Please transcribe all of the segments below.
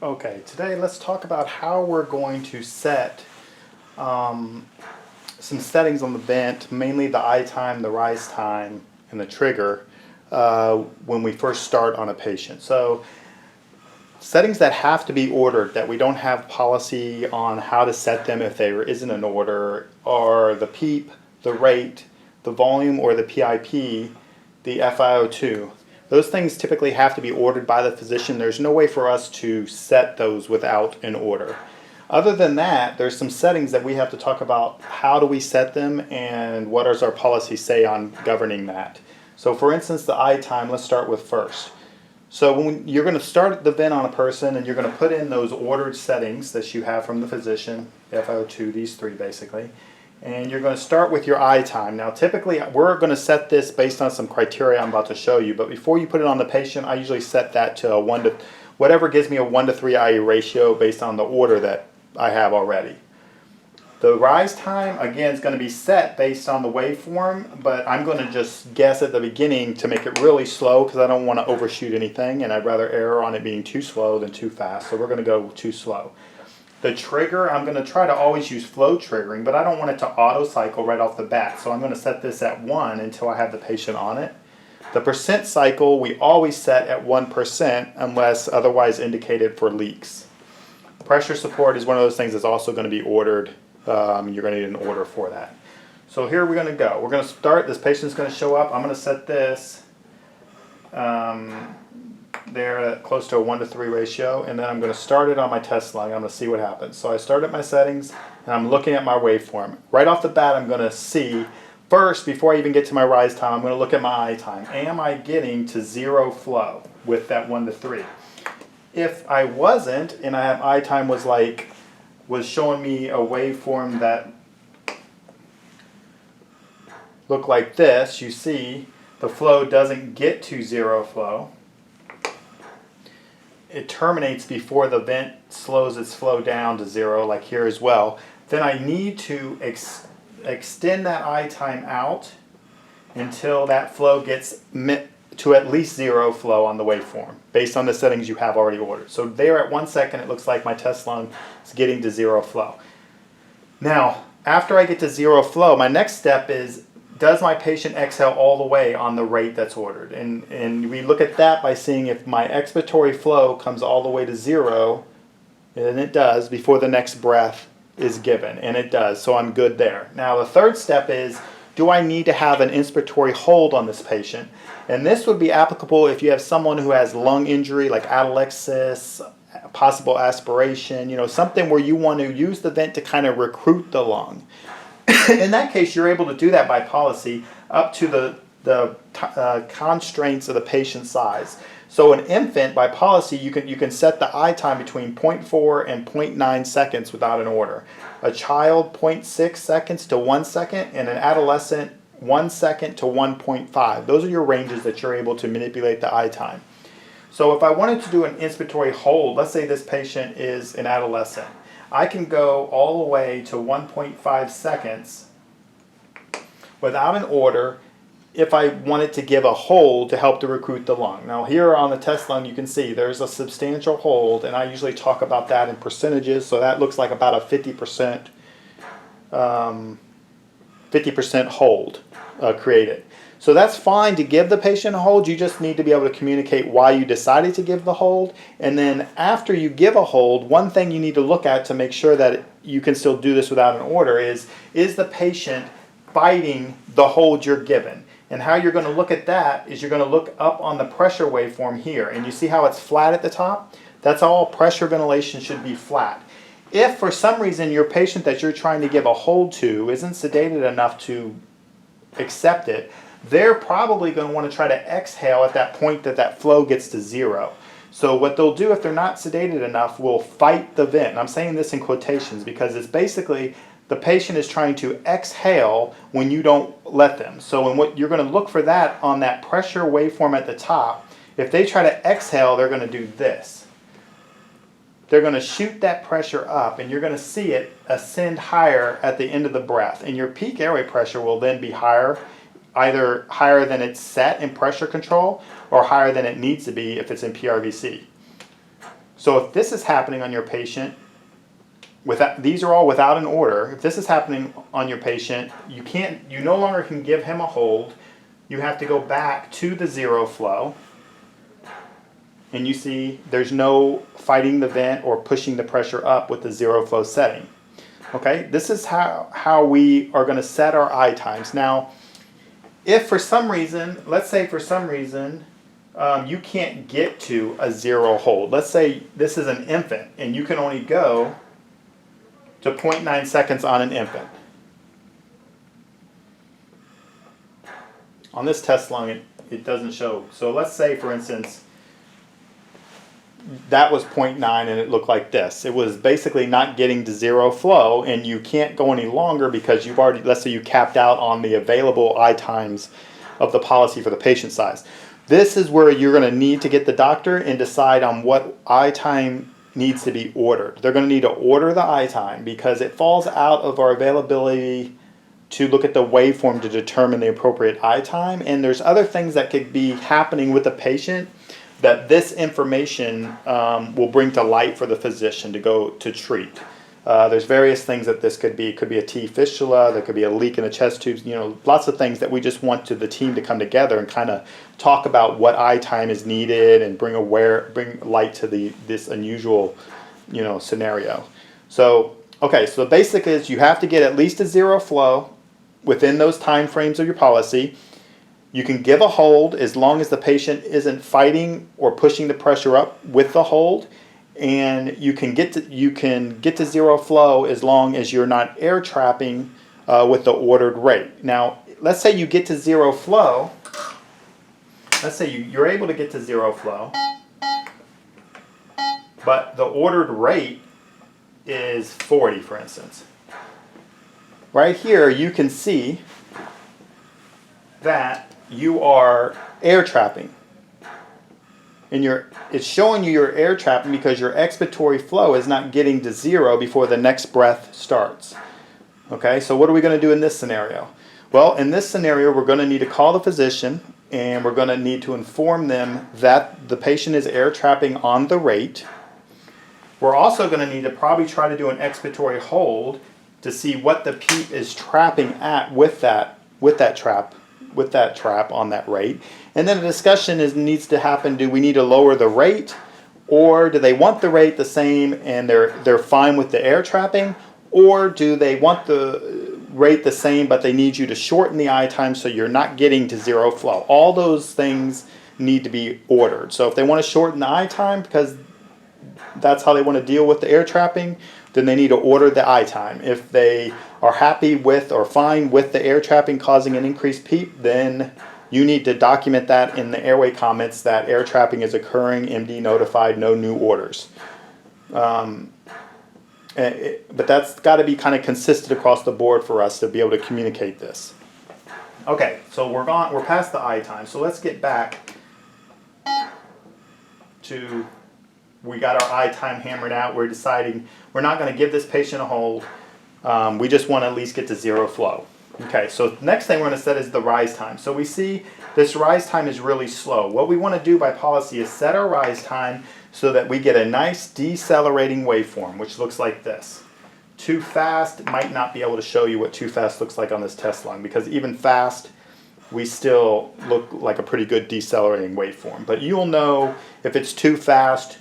Okay, today let's talk about how we're going to set some settings on the vent, mainly the eye time, the rise time, and the trigger when we first start on a patient. So settings that have to be ordered, that we don't have policy on how to set them if there isn't an order, are the PEEP, the rate, the volume or the PIP, the FiO2. Those things typically have to be ordered by the physician. There's no way for us to set those without an order. Other than that, there's some settings that we have to talk about. How do we set them and what does our policy say on governing that? So for instance, the eye time, let's start with first. So when you're going to start the vent on a person and you're going to put in those ordered settings that you have from the physician, FiO2, these three basically, and you're going to start with your eye time. Now typically we're going to set this based on some criteria I'm about to show you, but before you put it on the patient, I usually set that to whatever gives me a 1 to 3 IE ratio based on the order that I have already. The rise time, again, is going to be set based on the waveform, but I'm going to just guess at the beginning to make it really slow because I don't want to overshoot anything, and I'd rather err on it being too slow than too fast, so we're going to go too slow. The trigger, I'm going to try to always use flow triggering, but I don't want it to auto cycle right off the bat, so I'm going to set this at 1 until I have the patient on it. The percent cycle, we always set at 1% unless otherwise indicated for leaks. Pressure support is one of those things that's also going to be ordered. You're going to need an order for that. So here we're going to go. We're going to start. This patient's going to show up. I'm going to set this there at close to a 1 to 3 ratio, and then I'm going to start it on my test lung. I'm going to see what happens. So I started my settings, and I'm looking at my waveform. Right off the bat, I'm going to see, first, before I even get to my rise time, I'm going to look at my eye time. Am I getting to 0 flow with that 1 to 3? If I wasn't, and I have eye time was showing me a waveform that looked like this, you see the flow doesn't get to 0 flow. It terminates before the vent slows its flow down to 0, like here as well. Then I need to extend that eye time out until that flow gets to at least 0 flow on the waveform, based on the settings you have already ordered. So there at 1 second, it looks like my test lung is getting to 0 flow. Now, after I get to 0 flow, my next step is, does my patient exhale all the way on the rate that's ordered? And we look at that by seeing if my expiratory flow comes all the way to 0, and it does, before the next breath is given, and it does, so I'm good there. Now the third step is, do I need to have an inspiratory hold on this patient? And this would be applicable if you have someone who has lung injury like atelectasis, possible aspiration, something where you want to use the vent to kind of recruit the lung. In that case, you're able to do that by policy up to the constraints of the patient size. So an infant, by policy, you can set the eye time between 0.4 and 0.9 seconds without an order. A child, 0.6 seconds to 1 second, and an adolescent, 1 second to 1.5. Those are your ranges that you're able to manipulate the eye time. So if I wanted to do an inspiratory hold, let's say this patient is an adolescent, I can go all the way to 1.5 seconds without an order if I wanted to give a hold to help to recruit the lung. Now here on the test lung you can see there's a substantial hold, and I usually talk about that in percentages, so that looks like about a 50% hold created. So that's fine to give the patient a hold. You just need to be able to communicate why you decided to give the hold. And then after you give a hold, one thing you need to look at to make sure that you can still do this without an order is the patient fighting the hold you're given? And how you're going to look at that is you're going to look up on the pressure waveform here. And you see how it's flat at the top? That's all pressure ventilation should be flat. If for some reason your patient that you're trying to give a hold to isn't sedated enough to accept it, they're probably going to want to try to exhale at that point that flow gets to 0. So what they'll do if they're not sedated enough will fight the vent. And I'm saying this in quotations because it's basically the patient is trying to exhale when you don't let them. So what you're going to look for that on that pressure waveform at the top. If they try to exhale, they're going to do this. They're going to shoot that pressure up, and you're going to see it ascend higher at the end of the breath. And your peak airway pressure will then be higher, either higher than it's set in pressure control or higher than it needs to be if it's in PRVC. So if this is happening on your patient, these are all without an order. If this is happening on your patient, you no longer can give him a hold. You have to go back to the zero flow. And you see there's no fighting the vent or pushing the pressure up with the zero flow setting. Okay, this is how we are going to set our I times. Now, if for some reason, let's say for some reason, you can't get to a zero hold. Let's say this is an infant and you can only go to 0.9 seconds on an infant. On this test lung, it doesn't show. So let's say, for instance, that was 0.9 and it looked like this. It was basically not getting to zero flow, and you can't go any longer because you've already, let's say you capped out on the available I times of the policy for the patient size. This is where you're going to need to get the doctor and decide on what I time needs to be ordered. They're going to need to order the I time because it falls out of our availability to look at the waveform to determine the appropriate I time. And there's other things that could be happening with the patient that this information will bring to light for the physician to go to treat. There's various things that this could be. It could be a T fistula, there could be a leak in the chest tubes, lots of things that we just want the team to come together and kind of talk about what I time is needed and bring light to this unusual, scenario. So, okay, so the basic is you have to get at least a zero flow within those time frames of your policy. You can give a hold as long as the patient isn't fighting or pushing the pressure up with the hold. And you can get to zero flow as long as you're not air trapping with the ordered rate. Now, let's say you get to zero flow. Let's say you're able to get to zero flow, but the ordered rate is 40, for instance. Right here, you can see that you are air trapping. And it's showing you your air trapping because your expiratory flow is not getting to zero before the next breath starts. Okay, so what are we going to do in this scenario? Well, in this scenario, we're going to need to call the physician and we're going to need to inform them that the patient is air trapping on the rate. We're also going to need to probably try to do an expiratory hold to see what the PEEP is trapping at with that trap on that rate. And then a discussion needs to happen. Do we need to lower the rate, or do they want the rate the same and they're fine with the air trapping, or do they want the rate the same but they need you to shorten the I time so you're not getting to zero flow? All those things need to be ordered. So if they want to shorten the I time because that's how they want to deal with the air trapping, then they need to order the I time. If they are happy with or fine with the air trapping causing an increased PEEP, then you need to document that in the airway comments that air trapping is occurring, MD notified, no new orders. But that's got to be kind of consistent across the board for us to be able to communicate this. Okay, so we're past the I time. So let's get back to, we got our I time hammered out. We're deciding we're not going to give this patient a hold. We just want to at least get to zero flow. Okay, so next thing we're going to set is the rise time. So we see this rise time is really slow. What we want to do by policy is set our rise time so that we get a nice decelerating waveform, which looks like this. Too fast might not be able to show you what too fast looks like on this test lung, because even fast, we still look like a pretty good decelerating waveform. But you'll know if it's too fast,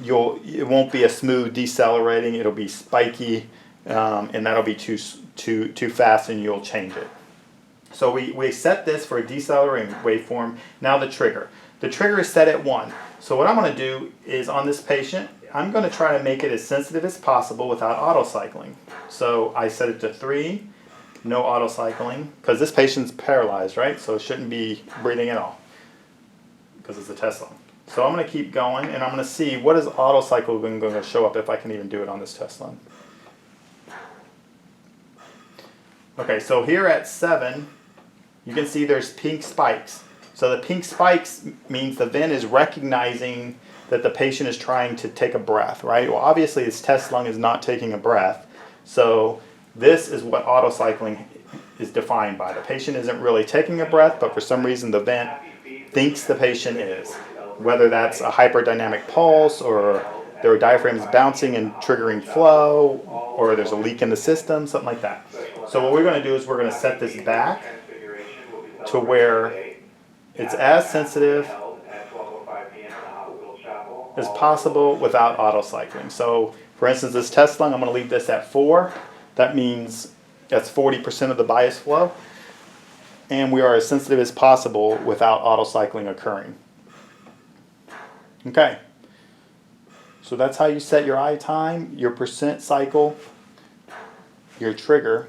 it won't be a smooth decelerating, it'll be spiky, and that'll be too fast and you'll change it. So we set this for a decelerating waveform. Now the trigger. The trigger is set at 1. So what I'm going to do is on this patient, I'm going to try to make it as sensitive as possible without auto-cycling. So I set it to 3, no auto-cycling, because this patient's paralyzed, right? So it shouldn't be breathing at all because it's a test lung. So I'm going to keep going and I'm going to see what is auto-cycle going to show up if I can even do it on this test lung. Okay, so here at 7, you can see there's pink spikes. So the pink spikes means the vent is recognizing that the patient is trying to take a breath, right? Well, obviously this test lung is not taking a breath. So this is what auto-cycling is defined by. The patient isn't really taking a breath, but for some reason the vent thinks the patient is. Whether that's a hyperdynamic pulse or their diaphragm is bouncing and triggering flow, or there's a leak in the system, something like that. So what we're going to do is we're going to set this back to where it's as sensitive as possible without auto cycling. So for instance, this test lung, I'm going to leave this at 4. That means that's 40% of the bias flow. And we are as sensitive as possible without auto cycling occurring. Okay. So that's how you set your I time, your percent cycle, your trigger,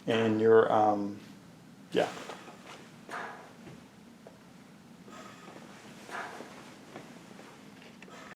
and your, yeah.